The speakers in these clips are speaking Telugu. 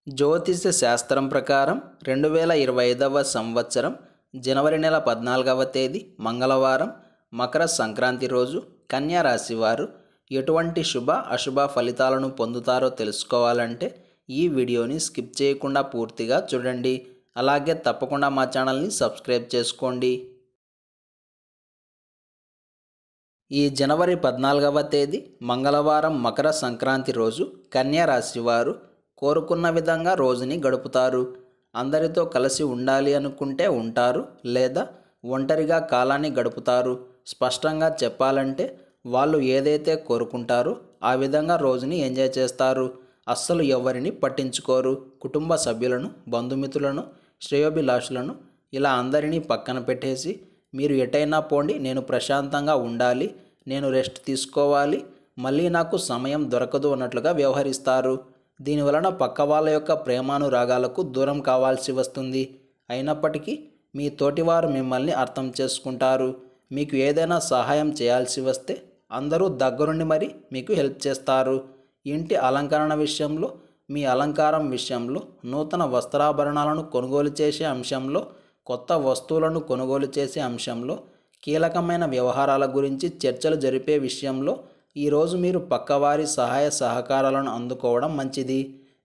జ్యోతిష శాస్త్రం ప్రకారం 2025వ సంవత్సరం జనవరి నెల 14వ తేదీ మంగళవారం మకర సంక్రాంతి రోజు కన్యా రాశి వారు ఎటువంటి శుభ అశుభ ఫలితాలను పొందుతారో తెలుసుకోవాలంటే ఈ వీడియోని స్కిప్ చేయకుండా పూర్తిగా చూడండి. అలాగే తప్పకుండా మా ఛానల్ని సబ్స్క్రైబ్ చేసుకోండి. ఈ జనవరి 14వ తేదీ మంగళవారం మకర సంక్రాంతి రోజు కన్యా రాశి వారు కోరుకున్న విధంగా రోజుని గడుపుతారు. అందరితో కలిసి ఉండాలి అనుకుంటే ఉంటారు, లేదా ఒంటరిగా కాలాన్ని గడుపుతారు. స్పష్టంగా చెప్పాలంటే వాళ్ళు ఏదైతే కోరుకుంటారో ఆ విధంగా రోజుని ఎంజాయ్ చేస్తారు. అస్సలు ఎవరిని పట్టించుకోరు. కుటుంబ సభ్యులను, బంధుమిత్రులను, శ్రేయోభిలాషులను ఇలా అందరినీ పక్కన పెట్టేసి మీరు ఎటైనా పోండి, నేను ప్రశాంతంగా ఉండాలి, నేను రెస్ట్ తీసుకోవాలి, మళ్ళీ నాకు సమయం దొరకదు అన్నట్లుగా వ్యవహరిస్తారు. దీనివలన పక్క వాళ్ళ యొక్క ప్రేమానురాగాలకు దూరం కావాల్సి వస్తుంది. అయినప్పటికీ మీ తోటివారు మిమ్మల్ని అర్థం చేసుకుంటారు. మీకు ఏదైనా సహాయం చేయాల్సి వస్తే అందరూ దగ్గరుండి మరి మీకు హెల్ప్ చేస్తారు. ఇంటి అలంకరణ విషయంలో, మీ అలంకారం విషయంలో, నూతన వస్త్రాభరణాలను కొనుగోలు చేసే అంశంలో, కొత్త వస్తువులను కొనుగోలు చేసే అంశంలో, కీలకమైన వ్యవహారాల గురించి చర్చలు జరిపే విషయంలో ఈరోజు మీరు పక్కవారి సహాయ సహకారాలను అందుకోవడం మంచిది.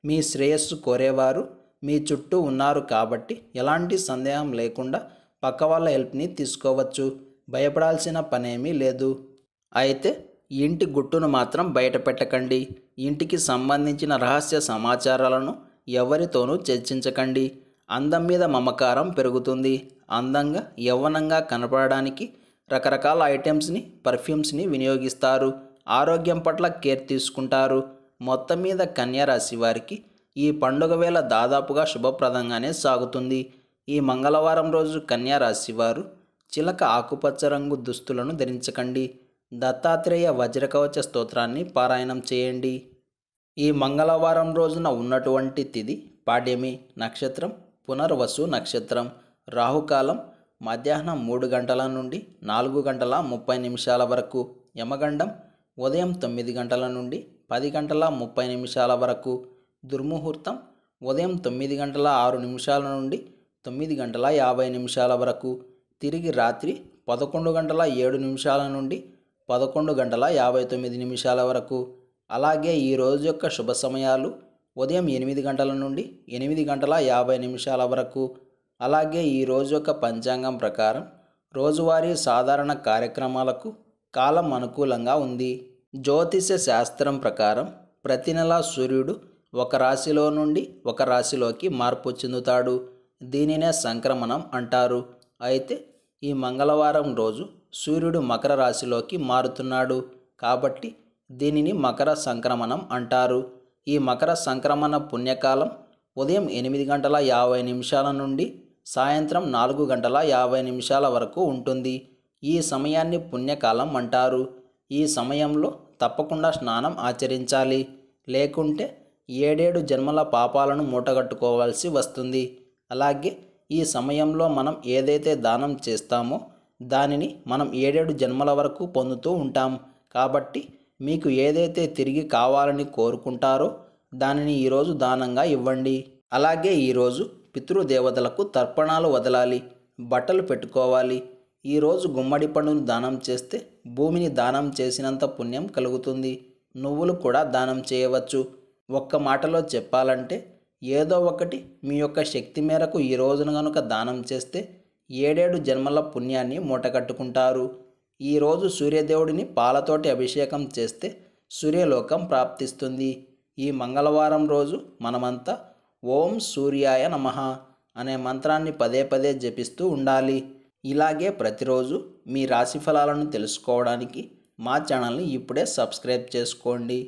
మీ శ్రేయస్సు కోరేవారు మీ చుట్టూ ఉన్నారు కాబట్టి ఎలాంటి సందేహం లేకుండా పక్క వాళ్ళ హెల్ప్ని తీసుకోవచ్చు. భయపడాల్సిన పనేమీ లేదు. అయితే ఇంటి గుట్టును మాత్రం బయట పెట్టకండి. ఇంటికి సంబంధించిన రహస్య సమాచారాలను ఎవరితోనూ చర్చించకండి. అందం మీద మమకారం పెరుగుతుంది. అందంగా యవ్వనంగా కనపడడానికి రకరకాల ఐటమ్స్ని, పర్ఫ్యూమ్స్ని వినియోగిస్తారు. ఆరోగ్యం పట్ల కేర్ తీసుకుంటారు. మొత్తం మీద కన్యా రాశి వారికి ఈ పండుగ వేళ దాదాపుగా శుభప్రదంగానే సాగుతుంది. ఈ మంగళవారం రోజు కన్యా రాశి వారు చిలక ఆకుపచ్చ రంగు దుస్తులను ధరించకండి. దత్తాత్రేయ వజ్రకవచ స్తోత్రాన్ని పారాయణం చేయండి. ఈ మంగళవారం రోజున ఉన్నటువంటి తిథి పాడ్యమి, నక్షత్రం పునర్వసు నక్షత్రం, రాహుకాలం మధ్యాహ్నం 3 గంటల నుండి 4 గంటల 30 నిమిషాల వరకు, యమగండం ఉదయం 9 గంటల నుండి 10 గంటల 30 నిమిషాల వరకు, దుర్ముహూర్తం ఉదయం 9 గంటల 6 నిమిషాల నుండి 9 గంటల 50 నిమిషాల వరకు, తిరిగి రాత్రి 11 గంటల 7 నిమిషాల నుండి 11 గంటల 59 నిమిషాల వరకు. అలాగే ఈ రోజు యొక్క శుభ సమయాలు ఉదయం 8 గంటల నుండి 8 గంటల 50 నిమిషాల వరకు. అలాగే ఈ రోజు యొక్క పంచాంగం ప్రకారం రోజువారీ సాధారణ కార్యక్రమాలకు కాలం అనుకూలంగా ఉంది. జ్యోతిష శాస్త్రం ప్రకారం ప్రతి నెల సూర్యుడు ఒక రాశిలో నుండి ఒక రాశిలోకి మార్పు చెందుతాడు. దీనినే సంక్రమణం అంటారు. అయితే ఈ మంగళవారం రోజు సూర్యుడు మకర రాశిలోకి మారుతున్నాడు కాబట్టి దీనిని మకర సంక్రమణం అంటారు. ఈ మకర సంక్రమణ పుణ్యకాలం ఉదయం 8 గంటల 50 నిమిషాల నుండి సాయంత్రం 4 గంటల 50 నిమిషాల వరకు ఉంటుంది. ఈ సమయాన్ని పుణ్యకాలం అంటారు. ఈ సమయంలో తప్పకుండా స్నానం ఆచరించాలి. లేకుంటే 7 జన్మల పాపాలను మూటగట్టుకోవాల్సి వస్తుంది. అలాగే ఈ సమయంలో మనం ఏదైతే దానం చేస్తామో దానిని మనం 7 జన్మల వరకు పొందుతూ ఉంటాం. కాబట్టి మీకు ఏదైతే తిరిగి కావాలని కోరుకుంటారో దానిని ఈరోజు దానంగా ఇవ్వండి. అలాగే ఈరోజు పితృదేవతలకు తర్పణాలు వదలాలి, బట్టలు పెట్టుకోవాలి. ఈరోజు గుమ్మడి పండును దానం చేస్తే భూమిని దానం చేసినంత పుణ్యం కలుగుతుంది. నువ్వులు కూడా దానం చేయవచ్చు. ఒక్క మాటలో చెప్పాలంటే ఏదో ఒకటి మీ యొక్క శక్తి మేరకు ఈ రోజున కనుక దానం చేస్తే 7 జన్మల పుణ్యాన్ని మూటగట్టుకుంటారు. ఈరోజు సూర్యదేవుడిని పాలతోటి అభిషేకం చేస్తే సూర్యలోకం ప్రాప్తిస్తుంది. ఈ మంగళవారం రోజు మనమంతా ఓం సూర్యాయ నమః అనే మంత్రాన్ని పదే పదే జపిస్తూ ఉండాలి. ఇలాగే ప్రతిరోజు మీ రాశి ఫలాలను తెలుసుకోవడానికి మా ఛానల్ని ఇప్పుడే సబ్స్క్రైబ్ చేసుకోండి.